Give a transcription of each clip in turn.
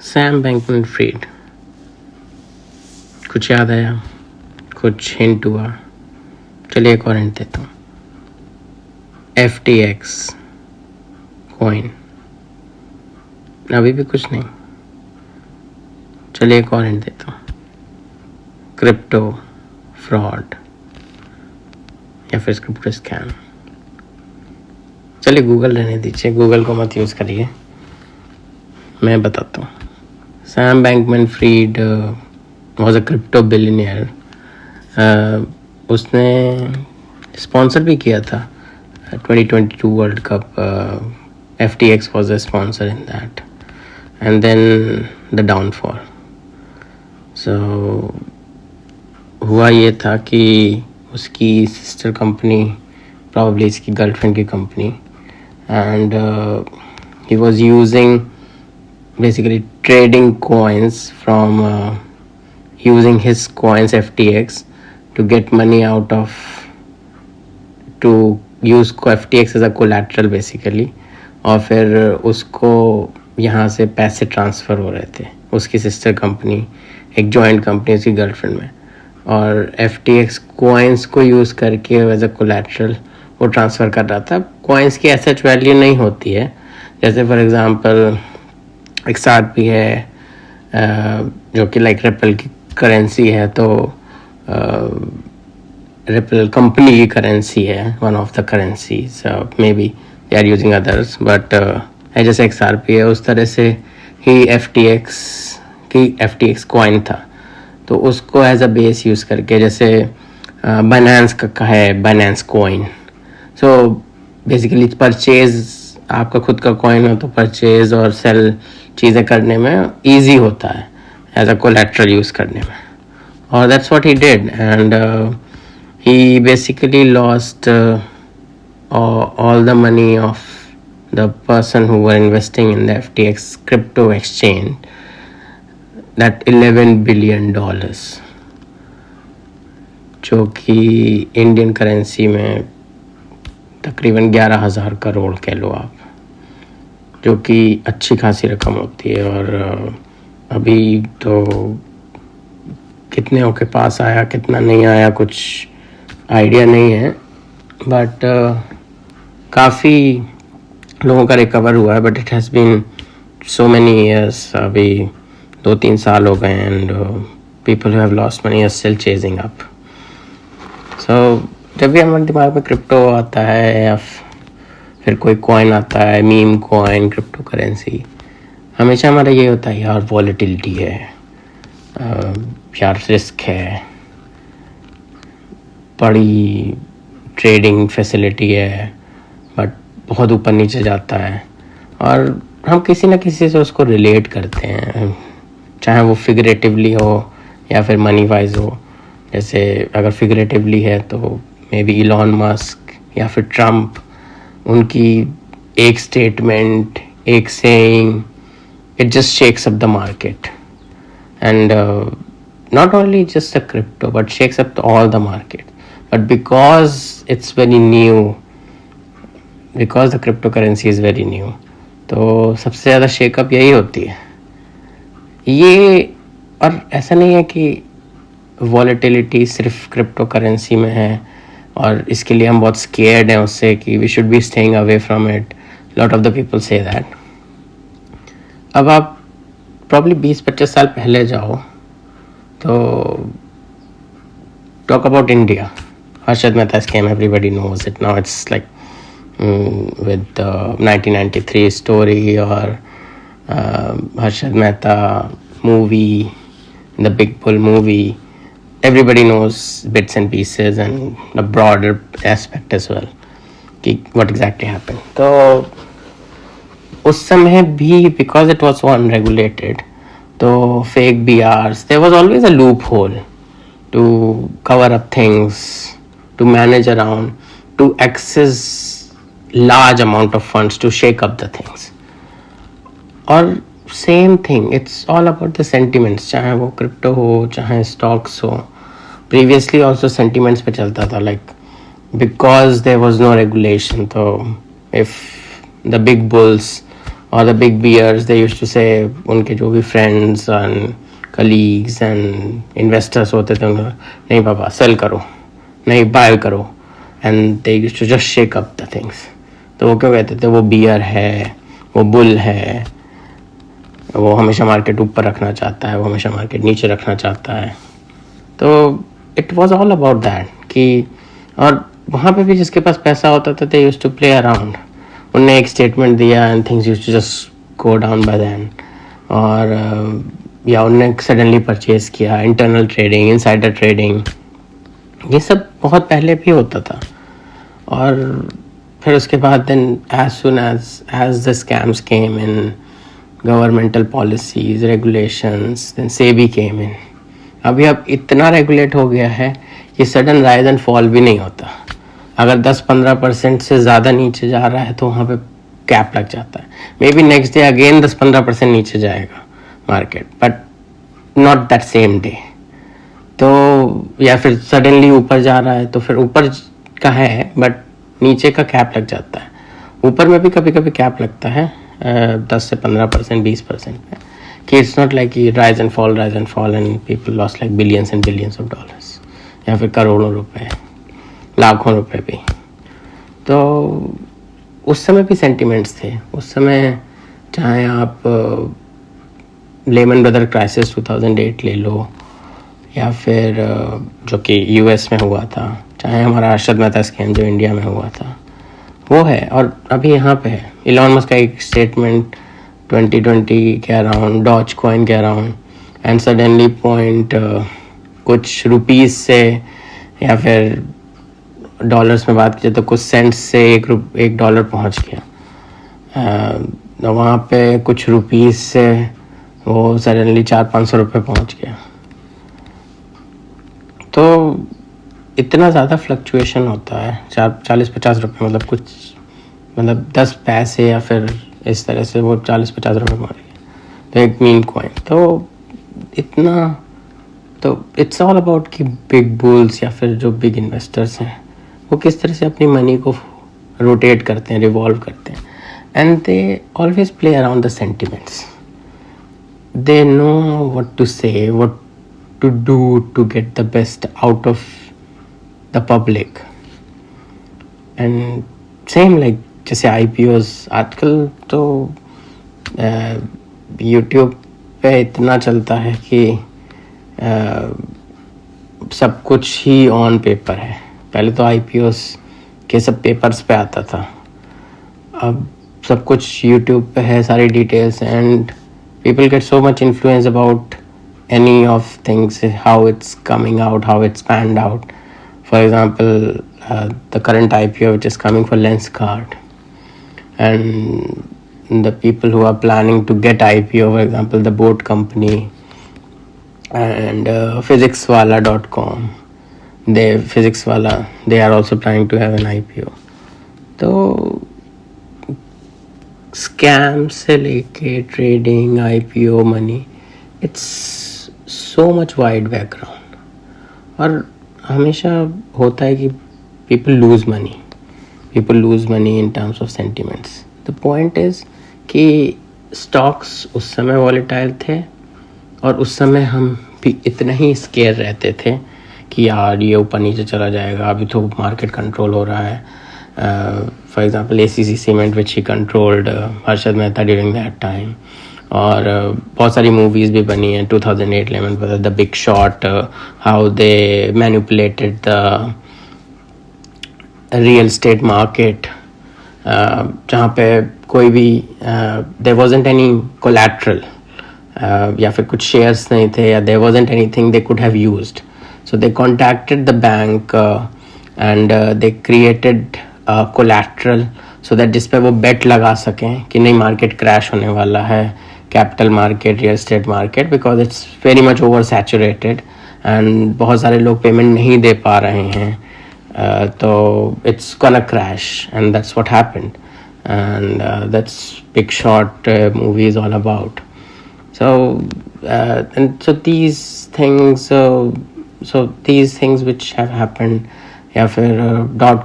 Sam Bankman-freed, कुछ याद आया, कुछ हिंट हुआ? चलिए एक और हिंट देता हूँ। FTX कॉइन, अभी भी कुछ नहीं। चलिए एक और हिंट देता हूँ। क्रिप्टो फ्रॉड या फिर क्रिप्टो स्कैम। चलिए गूगल रहने दीजिए, गूगल को मत यूज़ करिए, मैं बताता हूँ। Sam Bankman-freed was a crypto billionaire. उसने स्पॉन्सर भी किया था 2022 world cup. FTX was a sponsor in that, and then the downfall. So हुआ ये था कि उसकी सिस्टर कंपनी, probably इसकी गर्लफ्रेंड की company, and he was using basically trading coins from using his coins FTX to get money out of, to use FTX as a collateral basically, और फिर उसको यहाँ से पैसे ट्रांसफ़र हो रहे थे उसकी सिस्टर कंपनी, एक जॉइंट कंपनी उसकी गर्लफ्रेंड में, और FTX कॉइन्स को यूज़ करके एज अ कोलैटरल वो ट्रांसफ़र कर रहा था। कॉइन्स की एसेट वैल्यू नहीं होती है, जैसे फॉर एग्ज़ाम्पल XRP है जो कि लाइक रिपल की करेंसी है, तो रिपल कंपनी की करेंसी है, one of the currencies, may be they are using others, but जैसे XRP है उस तरह से ही FTX कॉइन था, तो उसको एज अ बेस यूज़ करके, जैसे बाइनेंस का है Binance coin. So basically purchase, आपका खुद का कॉइन हो तो परचेज और सेल चीज़ें करने में इजी होता है एज अ कोलैटरल यूज़ करने में, और that's what he did, and he basically lost all the money of the person who were investing in the FTX crypto exchange, that $11 billion, जो कि इंडियन करेंसी में तकरीबन 11,000 करोड़ कह लो आप, जो कि अच्छी खासी रकम होती है। और अभी तो कितने के पास आया कितना नहीं आया कुछ आइडिया नहीं है, बट काफ़ी लोगों का रिकवर हुआ है, but it has been so many years, अभी 2-3 साल हो गए, and people who have lost money are still chasing up. So जब भी हमारे दिमाग में क्रिप्टो आता है या फिर कोई कॉइन आता है, मीम कॉइन, क्रिप्टो करेंसी, हमेशा हमारा ये होता है यार वॉलेटिलिटी है, यार रिस्क है, बड़ी ट्रेडिंग फैसिलिटी है, बट बहुत ऊपर नीचे जाता है, और हम किसी ना किसी से उसको रिलेट करते हैं, चाहे वो फिगरेटिवली हो या फिर मनी वाइज हो। जैसे अगर फिगरेटिवली है तो मे बी इलॉन मस्क या फिर ट्रम्प, उनकी एक स्टेटमेंट, एक saying, it just shakes up the market, and not only just the crypto but shakes up all the market. But because it's very new, because the cryptocurrency is very new, तो सबसे ज़्यादा shake up यही होती है ये। और ऐसा नहीं है कि वॉलेटिलिटी सिर्फ क्रिप्टो करेंसी में है और इसके लिए हम बहुत स्केयर्ड हैं उससे कि we should be staying away from it. Lot of the people say that. अब आप प्रॉब्ली 20-25 साल पहले जाओ तो talk about India, Harshad Mehta scam, everybody knows it now. It's like with the 1993 story or Harshad Mehta movie, the Big Bull movie, everybody knows bits and pieces and the broader aspect as well कि what exactly happened. तो उस समय भी because it was so unregulated, तो fake BRs, there was always a loophole to cover up things, to manage around, to access large amount of funds to shake up the things. और same thing, it's all about the sentiments, चाहे वो crypto हो चाहे stocks हो। previously also sentiments पे चलता था, like because there was no regulation, तो if the big bulls और the big bears they used to say, उनके जो भी friends and colleagues and investors होते थे उनको, नहीं पापा सेल करो, नहीं बाय करो, and they used to just shake up the things. तो वो क्यों कहते थे, वो बियर है, वो बुल है, वो हमेशा मार्केट ऊपर रखना चाहता है, वो हमेशा मार्केट नीचे रखना चाहता है. तो it was all about that कि, और वहाँ पे भी जिसके पास पैसा होता था they used to play around. उनने एक स्टेटमेंट दिया and things used to just go down by then. और या उनने सडनली परचेज किया, इंटरनल ट्रेडिंग, इनसाइडर ट्रेडिंग, ये सब बहुत पहले भी होता था. और फिर उसके बाद then as soon as the scams came in, governmental policies, regulations, then SEBI came in. अभी अब इतना रेगुलेट हो गया है कि सडन राइज एंड फॉल भी नहीं होता. अगर 10-15% से ज़्यादा नीचे जा रहा है तो वहाँ पे कैप लग जाता है. May be next day again 10-15% नीचे जाएगा market, but not that same day. तो या फिर सडनली ऊपर जा रहा है तो फिर ऊपर का है बट नीचे का कैप लग जाता है. ऊपर में भी कभी कभी कैप लगता है 10 से 15%, 20% पे, कि it's not like rise and fall and people lost like billions and billions of dollars, या फिर करोड़ों रुपए, लाखों रुपए भी. तो उस समय भी सेंटिमेंट्स थे. उस समय चाहे आप लेमन ब्रदर क्राइसिस 2008 ले लो, या फिर जो कि यूएस में हुआ था, चाहे हमारा अर्शद मेहता स्कैम जो इंडिया में हुआ था, वो है. और अभी यहाँ पे है इलॉन मस्क का एक स्टेटमेंट 2020 के अराउंड, डॉज कॉइन के अराउंड, एंड सडनली पॉइंट कुछ रुपीस से, या फिर डॉलर्स में बात की जाए तो कुछ सेंट्स से एक डॉलर पहुँच गया. वहाँ पे कुछ रुपीस से वो सडनली 400-500 रुपये पहुँच गया. तो इतना ज़्यादा फ्लक्चुएशन होता है, 40-50 रुपये, मतलब कुछ, मतलब 10 पैसे या फिर इस तरह से वो 40-50 रुपये पहुँच गया. तो एक मीम कॉइन, तो इतना, तो इट्स ऑल अबाउट कि बिग बुल्स या फिर जो बिग इन्वेस्टर्स हैं वो किस तरह से अपनी मनी को रोटेट करते हैं, रिवॉल्व करते हैं. And they always play around the sentiments. They know what to say, what to do to get the best out of the public. And same like जैसे IPOs आजकल तो यूट्यूब पे इतना चलता है कि सब कुछ ही ऑन पेपर है. पहले तो IPOs के सब पेपर्स पे आता था, अब सब कुछ यूट्यूब पे है, सारी details, and people get so much influence about any of things, how it's coming out, how it's panned out. For example, the current IPO which is coming for Lenskart, and the people who are planning to get IPO, for example, the boat company and physicswala.com, they are also planning to have an IPO. तो scam से लेके trading, IPO, money, it's so much wide background. और हमेशा होता है कि people lose money in terms of sentiments. The point is कि stocks उस समय वॉलेटाइल थे, और उस समय हम भी इतना ही स्केयर रहते थे कि यार ये ऊपर नीचे चला जाएगा. अभी तो मार्केट कंट्रोल हो रहा है. For example ACC cement which he controlled Harshad Mehta during that time. और बहुत सारी मूवीज़ भी बनी हैं 2008 में, the big shot, how they manipulated the real estate market, जहाँ पे कोई भी देयर वाजंट एनी कोलैटरल, या फिर कुछ शेयर्स नहीं थे, या there wasn't anything they could have used. So they contacted the bank and they created collateral so that जिस पे वो बेट लगा सकें कि नहीं मार्केट क्रैश होने वाला है, capital market, real estate market, because it's very much over saturated and बहुत सारे लोग पेमेंट नहीं दे पा रहे हैं. तो it's gonna crash, and that's what happened, and that's big shot movie is all about. So these things which have happened, या फिर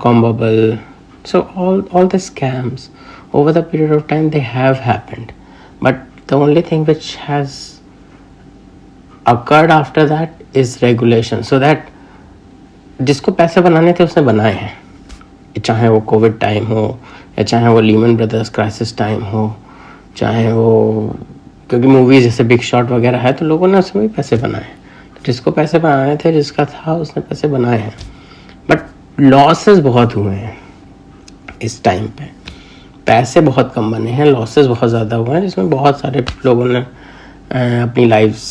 .com bubble, so all the scams, over the period of time they have happened, but the only thing which has occurred after that is regulation, so that जिसको पैसे बनाने थे उसने बनाए हैं, चाहे वो कोविड टाइम हो या चाहे वो लीमन ब्रदर्स क्राइसिस टाइम हो, चाहे वो, क्योंकि मूवीज जैसे बिग शॉट वगैरह है तो लोगों ने उसमें भी पैसे बनाए, जिसको पैसे बनाने थे, जिसका था, उसने पैसे बनाए हैं, बट लॉसेस बहुत हुए हैं इस टाइम पे। पैसे बहुत कम बने हैं, लॉसेस बहुत ज़्यादा हुए हैं, जिसमें बहुत सारे लोगों ने अपनी लाइफ्स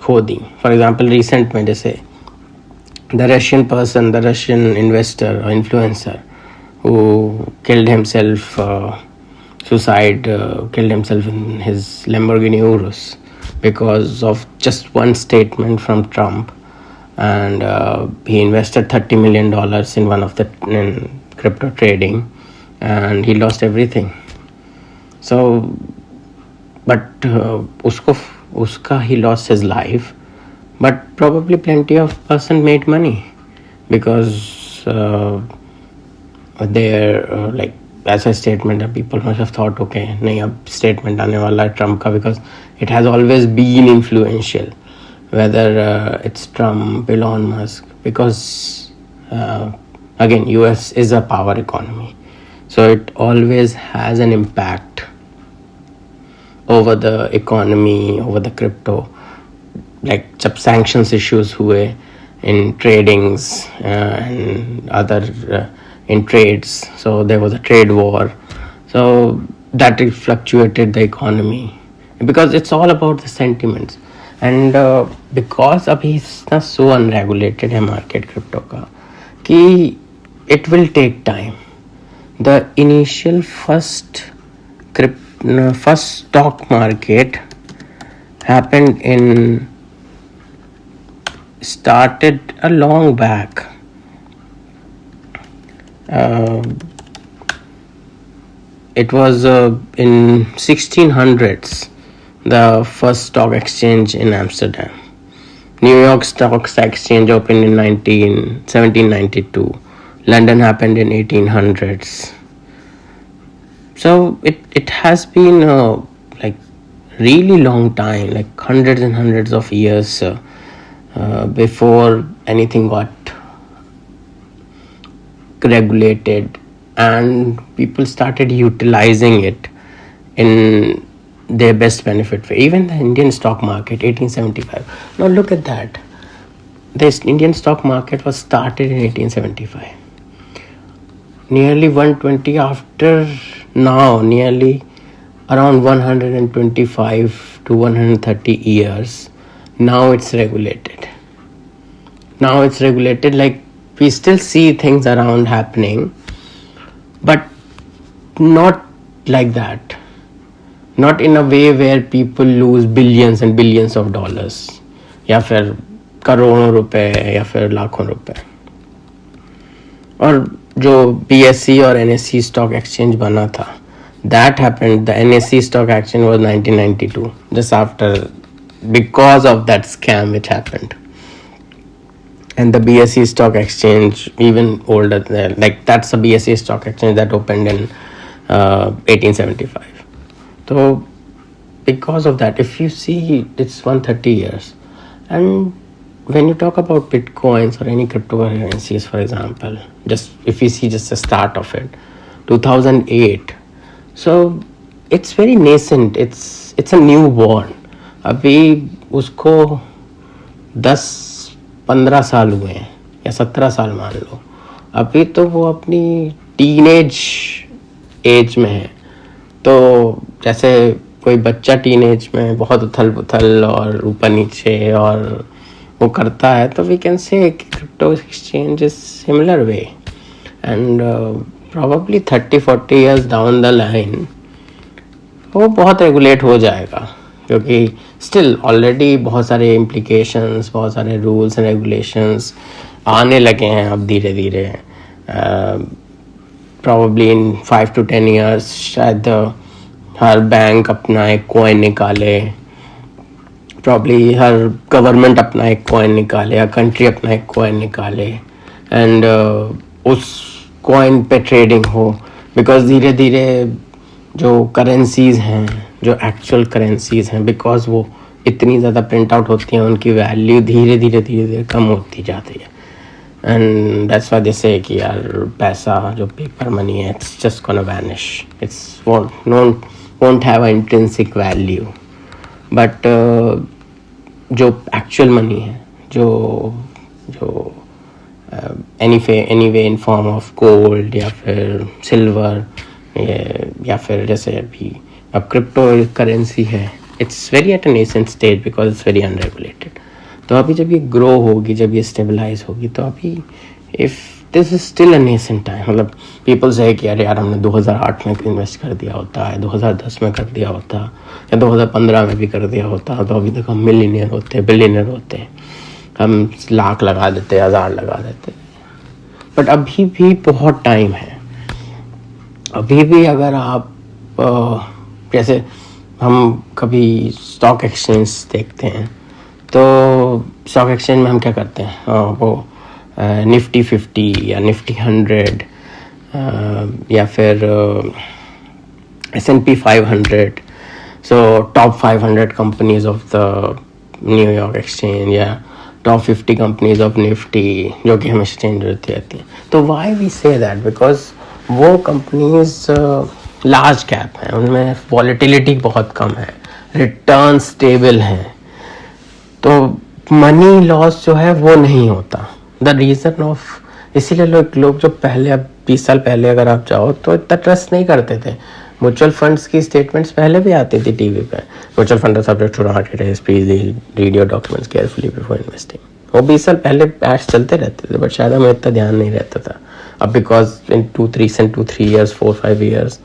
खो दी। फॉर एग्जांपल रिसेंट में जैसे द रशियन इन्वेस्टर और influencer who killed himself, killed himself in his Lamborghini Urus because of just one statement from Trump, and he invested $30 million in one of the crypto trading, and he lost everything. So, but he lost his life, but probably plenty of person made money because they're like, ऐसा statement है, people must have thought okay नहीं अब statement आने वाला है Trump का, because it has always been influential, whether it's Trump, Elon Musk, because again US is a power economy, so it always has an impact over the economy, over the crypto. Like जब sanctions issues हुए in tradings and other in trades, so there was a trade war, so that fluctuated the economy because it's all about the sentiments, and because abhi itna so unregulated hai market crypto ka ki it will take time. The initial first stock market started a long back. It was in 1600s, the first stock exchange in Amsterdam. New York Stock Exchange opened in 1792. London happened in 1800s. So it has been like really long time, like hundreds and hundreds of years before anything got regulated and people started utilizing it in their best benefit. Even the Indian stock market, 1875. Now look at that. This Indian stock market was started in 1875. Nearly 120 after now, nearly around 125 to 130 years. Now it's regulated. Like, we still see things around happening, but not like that. Not in a way where people lose billions and billions of dollars, या फिर करोड़ों रुपए या फिर लाखों रुपए। और जो BSE और NSE stock exchange बना था, that happened. The NSE stock exchange was 1992, just after, because of that scam which happened. And the BSE stock exchange even older than, like, that's the BSE stock exchange that opened in 1875. So because of that, if you see, it's 130 years. And when you talk about bitcoins or any cryptocurrencies, for example, just if we see just the start of it, 2008, so it's very nascent, it's a newborn. अभी उसको 10-15 साल हुए हैं या 17 साल मान लो, अभी तो वो अपनी टीनेज एज में है। तो जैसे कोई बच्चा टीनेज में बहुत उथल पुथल और ऊपर नीचे और वो करता है, तो we can say crypto exchange is similar way, and probably 30-40 years down the line वो बहुत रेगुलेट हो जाएगा, क्योंकि स्टिल ऑलरेडी बहुत सारे इम्प्लीकेशंस, बहुत सारे रूल्स एंड रेगुलेशंस आने लगे हैं अब धीरे धीरे। प्रॉबली इन 5 to 10 years शायद हर बैंक अपना एक कॉइन निकाले, प्रॉबली हर गवर्नमेंट अपना एक कॉइन निकाले, हर कंट्री अपना एक कॉइन निकाले, एंड उस कॉइन पे ट्रेडिंग हो, बिकॉज धीरे धीरे जो करेंसीज हैं, जो एक्चुअल करेंसीज हैं, बिकॉज वो इतनी ज़्यादा प्रिंट आउट होती हैं, उनकी वैल्यू धीरे धीरे धीरे धीरे कम होती जाती है. एंड दैट्स व्हाई दे से कि यार पैसा जो पेपर मनी है, it's just gonna vanish, it's won't have an intrinsic value. But जो एक्चुअल मनी है, जो any way in form of gold या फिर सिल्वर या फिर जैसे अभी अब क्रिप्टो करेंसी है, it's very at an nascent stage because it's very unregulated. तो अभी जब ये ग्रो होगी, जब ये स्टेबलाइज होगी, तो अभी if this is still a nascent time, मतलब पीपल से कि यार हमने 2008 में इन्वेस्ट कर दिया होता है, 2010 में कर दिया होता, या 2015 में भी कर दिया होता, तो अभी तक हम मिलियनियर होते, बिलियनियर होते, हम लाख लगा देते, 1000 लगा देते. बट अभी भी बहुत टाइम है. अभी भी अगर आप जैसे हम कभी स्टॉक एक्सचेंज देखते हैं, तो स्टॉक एक्सचेंज में हम क्या करते हैं, वो निफ्टी 50 या निफ्टी 100 या फिर S&P 500, so top 500 companies of the New York exchange या टॉप 50 कंपनीज ऑफ निफ्टी, जो कि हमेशा चेंज होती रहती हैं. तो why we say that, because वो कंपनीज लार्ज कैप हैं, उनमें वॉलेटिलिटी बहुत कम है, रिटर्न स्टेबल हैं, तो मनी लॉस जो है वो नहीं होता. द रीज़न ऑफ, इसीलिए लोग जो पहले, अब 20 साल पहले अगर आप जाओ तो इतना ट्रस्ट नहीं करते थे. म्यूचुअल फंड्स की स्टेटमेंट्स पहले भी आती थी टीवी पे, mutual fund subject to market risk, please read your documents carefully before investing. वो 20 साल पहले एड्स चलते रहते थे, बट शायद हमें इतना ध्यान नहीं रहता था. अब because in 2-3 years 4-5 years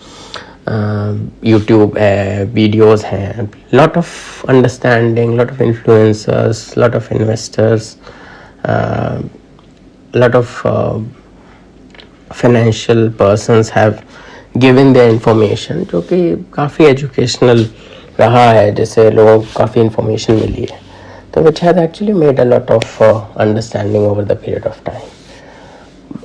YouTube है, वीडियोज़ हैं, lot of understanding, lot of influencers, lot of investors, lot of financial persons have given their information, जो कि काफ़ी एजुकेशनल रहा है, जैसे लोगों को काफ़ी इन्फॉर्मेशन मिली है, तो which has actually made a lot of understanding over the period of time.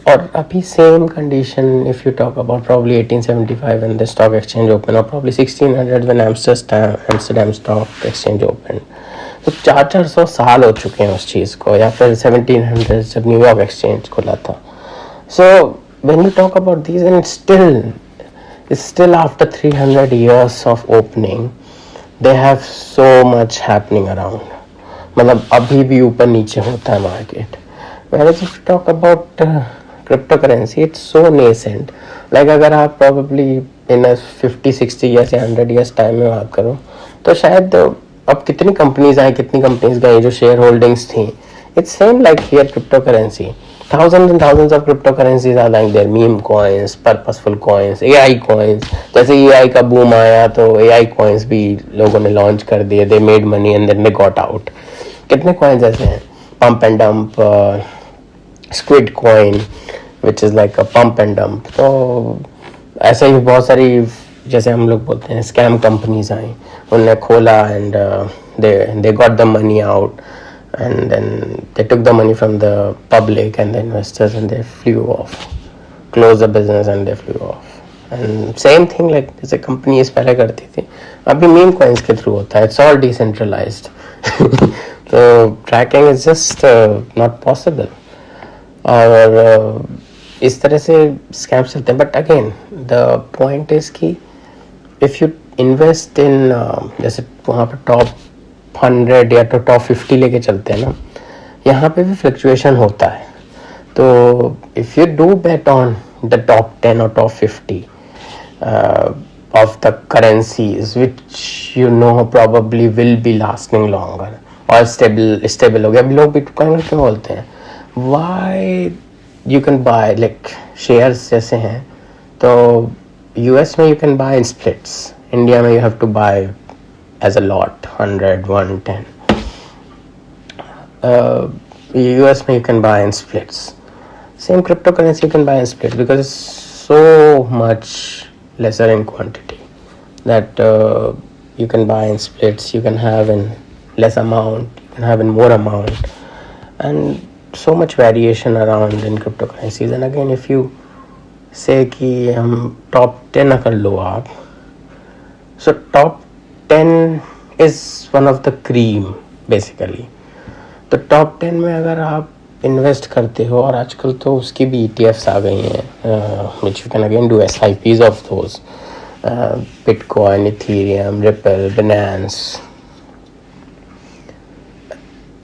और अभी same condition if you talk about probably 1875 when the stock exchange opened, or probably 1600 when Amsterdam stock exchange opened, तो 400 साल हो चुके हैं उस चीज़ को, या फिर 1700 जब न्यूयॉर्क एक्सचेंज खुला था. So when you talk about this, and still after 300 years of opening they have so much happening around. मतलब अभी भी ऊपर नीचे होता है market. Whereas if you talk about cryptocurrency, it's so nascent. Like अगर आप प्रॉबली इन 50-60 years या 100 years टाइम में बात करो, तो शायद अब कितनी कंपनीज आई, कितनी कंपनीज गई जो शेयर होल्डिंग्स थी. It's same like here crypto currency. thousands and thousands of cryptocurrencies are like there, meme coins, purposeful coins, AI coins. जैसे AI का बूम आया तो AI coins भी लोगों ने लॉन्च कर दिए, they made money and then they got out. कितने coins ऐसे हैं, pump and dump, squid coin which is like a pump and dump. तो ऐसे ही बहुत सारी, जैसे हम लोग बोलते हैं स्कैम कंपनीज आई, उन्होंने खोला and they got the money out, and then they took the money from the public and the investors and they flew off, closed the business and they flew off. And same thing like जैसे companies पहले करती थी, अभी meme coins के through होता है. It's all decentralised. तो tracking is just not possible, और इस तरह से स्कैम्स चलते हैं. But again the point is कि इफ़ यू इन्वेस्ट इन, जैसे वहाँ पर टॉप 100 या तो टॉप 50 लेके चलते हैं ना, यहाँ पे भी फ्लक्चुएशन होता है. तो if you do bet on the top 10 और top 50 of the currencies which you know probably will be lasting longer और स्टेबल हो गया. अभी लोग बिटकॉइन क्यों बोलते हैं, why you can buy like shares जैसे हैं, तो यूएस में you can buy in splits, India में you have to buy as a lot, 100, 110. US में you can buy in splits. Same cryptocurrency you can buy in splits because it's so much lesser in quantity that you can buy in splits. You can have in less amount, you can have in more amount, and so much variation around in cryptocurrencies. And again, if you से कि हम top 10 अगर लो आप, so top 10 is one of the cream basically. तो top 10 में अगर आप invest करते हो, और आजकल तो उसकी भी ETFs आ गई हैं which you can again do SIPs of those, Bitcoin, Ethereum, Ripple, Binance,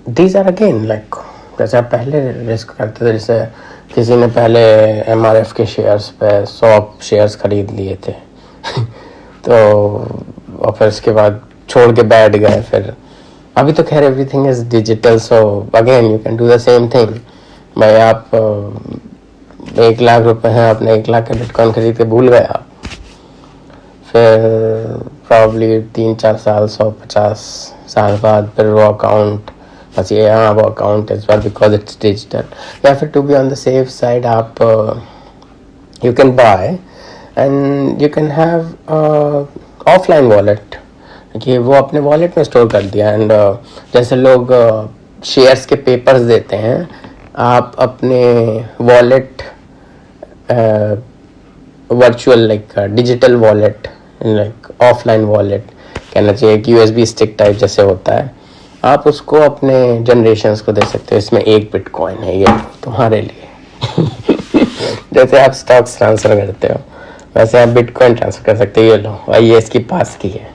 these are again like, जैसे आप पहले रिस्क करते थे, जैसे किसी ने पहले MRF के शेयर्स पे 100 शेयर्स खरीद लिए थे तो और फिर उसके बाद छोड़ के बैठ गए। फिर अभी तो खैर everything is digital, so again you can do the same thing. भाई आप 1 लाख रुपए हैं, आपने 1 लाख के बिटकॉइन खरीद के भूल गए आप, फिर प्रॉब्ली 3-4 साल, 150 साल बाद फिर वो अकाउंट, बस ये हाँ वो account is well because it's digital. या फिर to be on the safe side आप you can buy and you can have offline wallet, कि वो अपने वॉलेट में स्टोर कर दिया। एंड जैसे लोग शेयर्स के पेपर्स देते हैं, आप अपने wallet virtual like digital wallet, like offline wallet कहना चाहिए, एक USB स्टिक टाइप जैसे होता है, आप उसको अपने जनरेशन्स को दे सकते हो। इसमें 1 बिटकॉइन है, ये तुम्हारे लिए जैसे आप स्टॉक्स ट्रांसफ़र करते हो वैसे आप बिटकॉइन ट्रांसफ़र कर सकते हो, ये लो और ये इसकी पास की है।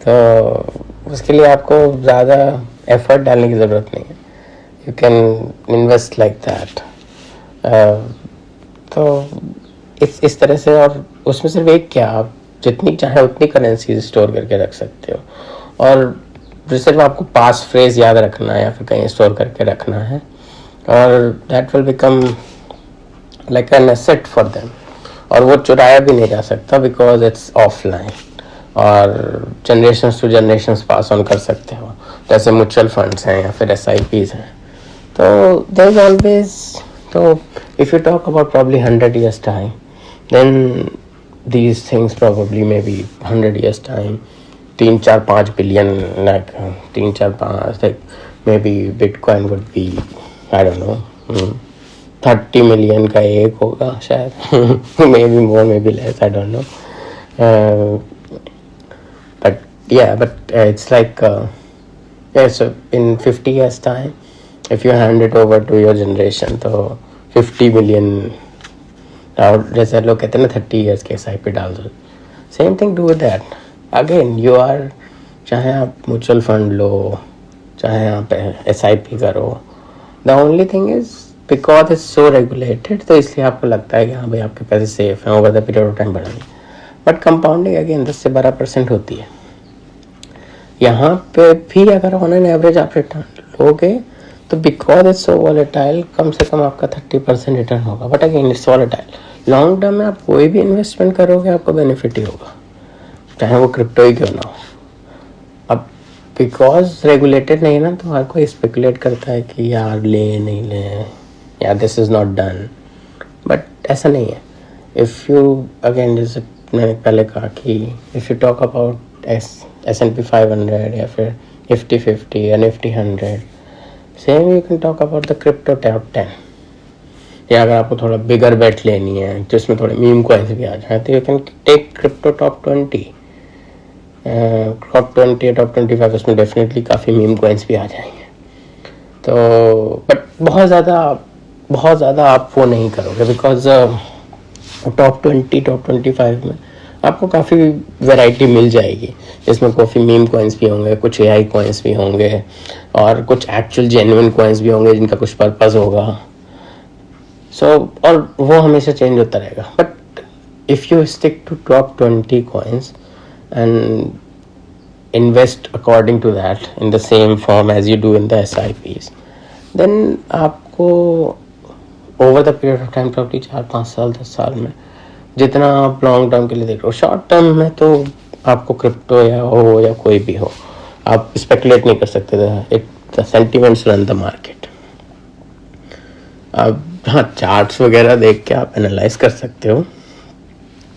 तो उसके लिए आपको ज़्यादा एफर्ट डालने की ज़रूरत नहीं है, you can invest like that. तो इस तरह से, और उसमें सिर्फ एक क्या, आप जितनी चाहे उतनी करेंसी स्टोर करके रख सकते हो, और सिर्फ आपको पास फ्रेज याद रखना है या फिर कहीं स्टोर करके रखना है, और that will become like an asset for them, और वो चुराया भी नहीं जा सकता बिकॉज इट्स ऑफलाइन, और generation to generation pass on कर सकते हो, जैसे म्यूचुअल फंड्स हैं या फिर SIPs हैं। तो देयर इज ऑलवेज, तो if you talk about probably 100 years time, then these things probably maybe 100 years time 3-4-5 billion, like 3-4-5, like maybe Bitcoin would be, I don't know, 30 million का एक होगा शायद maybe more, maybe less, I don't know. But yeah, but it's like yeah, so in 50 years time if you hand it over to your generation, तो 50 million, और जैसे लोग कहते हैं ना 30 years के SIP डाल दो, same thing do with that. Again you are, चाहे आप म्यूचुअल फंड लो, चाहे आप SIP करो, the only thing is because it's so regulated, तो इसलिए आपको लगता है कि हाँ भाई आपके पैसे सेफ हैं, over the period of time बढ़ेंगे, बट कंपाउंडिंग अगेन 10 से 12% होती है। यहाँ पे भी अगर ऑन एन एवरेज आप रिटर्न लोगे तो बिकॉज इट्स सो वॉलेटाइल, कम से कम आपका 30% रिटर्न होगा, but again it's volatile. Long term में आप कोई भी इन्वेस्टमेंट करोगे आपको बेनिफिट ही होगा, चाहे वो क्रिप्टो ही क्यों ना हो। अब बिकॉज रेगुलेटेड नहीं ना, तो हर कोई स्पेकुलेट करता है कि यार ले नहीं ले, या this is not done, but ऐसा नहीं है। इफ़ यू अगेन, जैसे मैंने पहले कहा कि if you talk about S&P 500 या फिर Nifty 50 या Nifty 100, same you can talk about the crypto top 10, या अगर आपको थोड़ा बिगर बेट लेनी है जिसमें थोड़े मीम कॉइन्स भी आ जाए, तो you can take crypto top 20, top 20 या टॉप 25, उसमें डेफिनेटली काफ़ी मीम कॉइन्स भी आ जाएंगे। तो बट बहुत ज़्यादा आप वो नहीं करोगे, बिकॉज टॉप 20, टॉप 25 में आपको काफ़ी वैरायटी मिल जाएगी, जिसमें काफ़ी मीम कॉइन्स भी होंगे, कुछ AI कॉइन्स भी होंगे, और कुछ एक्चुअल जेन्युइन कॉइन्स भी होंगे जिनका कुछ पर्पस होगा। और वो हमेशा चेंज होता रहेगा। But if you stick to top 20 coins and invest according to that in the same form as you do in the SIPs, then आपको over the period of time, probably 4-5 साल 10 साल में, जितना आप लॉन्ग टर्म के लिए देख रहे हो, शॉर्ट टर्म में तो आपको क्रिप्टो या हो या कोई भी हो, आप स्पेकुलेट नहीं कर सकते थे। It sentiments run the market. अब हाँ, चार्ट्स वगैरह देख के आप एनालाइज कर सकते हो,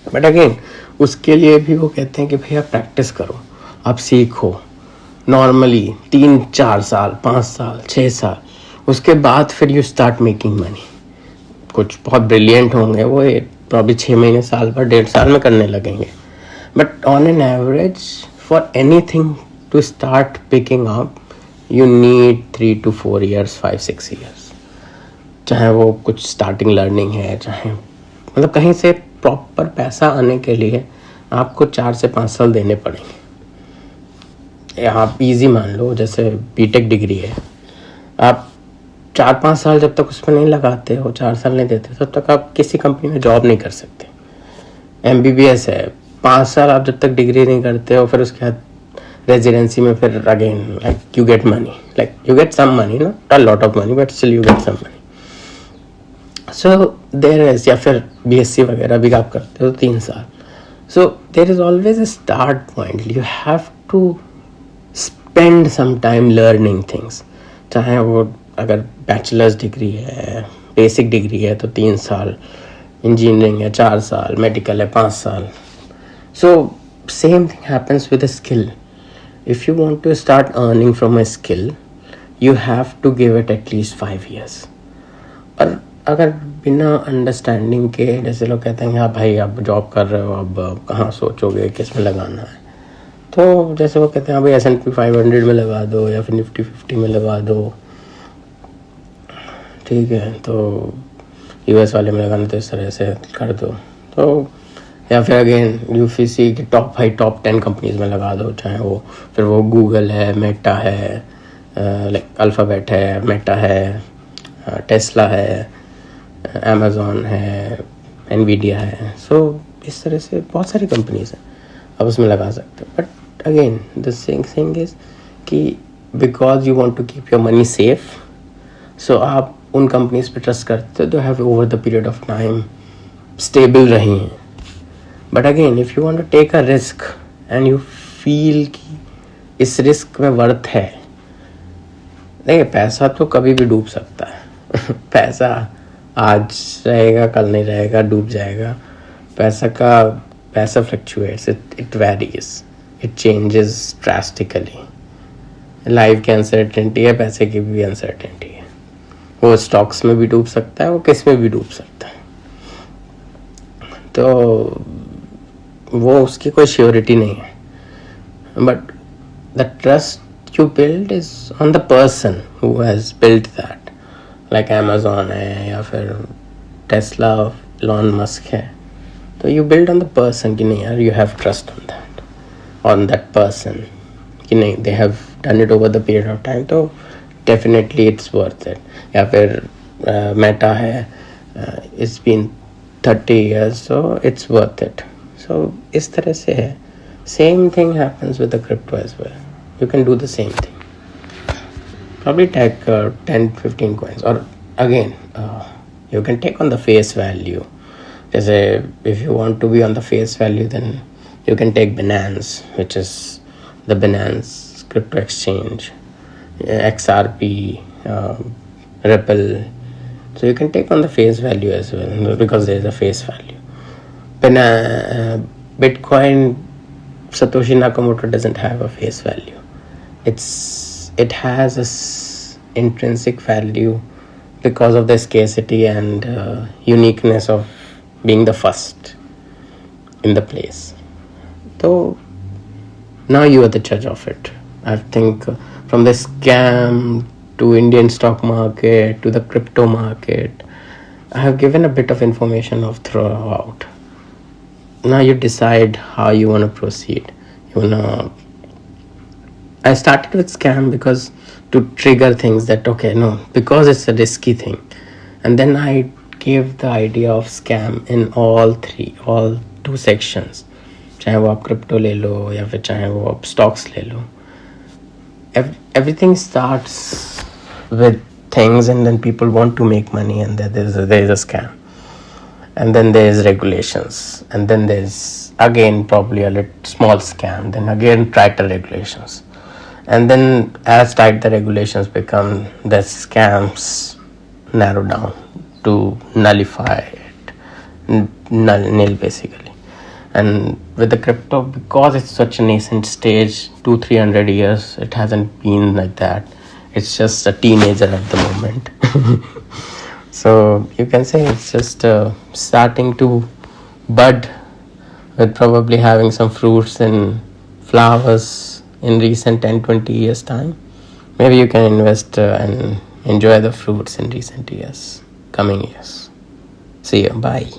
बट अगेन उसके लिए भी वो कहते हैं कि भैया प्रैक्टिस करो, आप सीखो नॉर्मली 3-4 साल, 5 साल, 6 साल, उसके बाद फिर यू स्टार्ट मेकिंग मनी। कुछ बहुत ब्रिलियंट होंगे वो प्रॉब्ली 6 महीने, साल भर, 1.5 साल में करने लगेंगे. But on an average for anything to start picking up you need 3 to 4 years, 5-6 years. चाहे वो कुछ स्टार्टिंग लर्निंग है, चाहे मतलब कहीं से प्रॉपर पैसा आने के लिए आपको 4 से 5 साल देने पड़ेंगे. आप इजी मान लो, जैसे बीटेक डिग्री है, आप 4-5 साल जब तक उसमें नहीं लगाते हो, 4 साल नहीं देते, तब तक आप किसी कंपनी में जॉब नहीं कर सकते. MBBS है, 5 साल आप जब तक डिग्री नहीं करते हो, फिर उसके बाद रेजिडेंसी में फिर again like you get money, like you get some money, not a lot of money but still you get some money. So there is, या फिर BSc वगैरह भी आप करते हो 3 साल. So there is always a start point. You have to spend some time learning things. चाहे वो अगर बैचलर्स डिग्री है, बेसिक डिग्री है तो 3 साल, इंजीनियरिंग है 4 साल, मेडिकल है 5 साल. So same thing happens with a skill. If you want to start earning from a skill, you have to give it at least 5 years. और अगर बिना अंडरस्टैंडिंग के, जैसे लोग कहते हैं हाँ भाई आप जॉब कर रहे हो, अब कहाँ सोचोगे किस में लगाना है, तो जैसे वो कहते हैं हाँ भाई S&P 500 में लगा दो या फिर Nifty 50 में लगा दो, ठीक है, तो US वाले में लगाना तो इस तरह से कर दो. तो या फिर अगेन UFC की टॉप 10 कंपनीज में लगा दो, चाहे वो फिर वो गूगल है, मेटा है, लाइक अल्फ़ाबेट है, मेटा है, टेस्ला है, अमेज़ॉन है, एनवीडिया है. सो इस तरह से बहुत सारी कंपनीज हैं, आप उसमें लगा सकते हो. But again the thing is कि because you want to keep your money safe, so आप उन कंपनीज पे ट्रस्ट करते हो जो have over the period of time stable रही हैं. But again if you want to take a risk and you feel कि इस रिस्क में वर्थ है, देखिए पैसा तो कभी भी डूब सकता है. पैसा आज रहेगा, कल नहीं रहेगा, डूब जाएगा. पैसा fluctuates, it varies, it changes drastically. Life की अनसर्टेनिटी है, पैसे की भी अनसर्टेनिटी है. वो स्टॉक्स में भी डूब सकता है, वो किस में भी डूब सकता है. तो वो उसकी कोई श्योरिटी नहीं है. But the trust you build is on the person who has built that. Like Amazon है या फिर Tesla, Elon Musk है, तो you build on the person कि नहीं यार, you have trust on that person कि नहीं, they have done it over the period of time, तो definitely it's worth it. या फिर Meta है, it's been 30 years, so it's worth it. So इस तरह से है. Same thing happens with the crypto as well. You can do the same thing. Probably take 10-15 coins, or again you can take on the face value. Jैसे if you want to be on the face value, then you can take Binance, which is the Binance crypto exchange, XRP, Ripple. So you can take on the face value as well, because there is a face value. Bitcoin, Satoshi Nakamoto doesn't have a face value. It has a intrinsic value because of the scarcity and uniqueness of being the first in the place. So now you are the judge of it. I think from the scam to Indian stock market to the crypto market, I have given a bit of information of throughout. Now you decide how you want to proceed. I started with scam because to trigger things that okay, no, because it's a risky thing, and then I gave the idea of scam in all 2 sections. चाहे वो आप crypto ले लो या फिर चाहे वो आप stocks ले लो. Everything starts with things, and then people want to make money, and there is a scam, and then there is regulations, and then there is again probably a little small scam, then again tighter regulations, and then as tight the regulations become, the scams narrow down to nullify it, nil basically. And with the crypto, because it's such a nascent stage, 200-300 years, it hasn't been like that. It's just a teenager at the moment. So you can say it's just starting to bud with probably having some fruits and flowers in recent 10-20 years time. Maybe you can invest and enjoy the fruits in recent years, coming years. See you. Bye.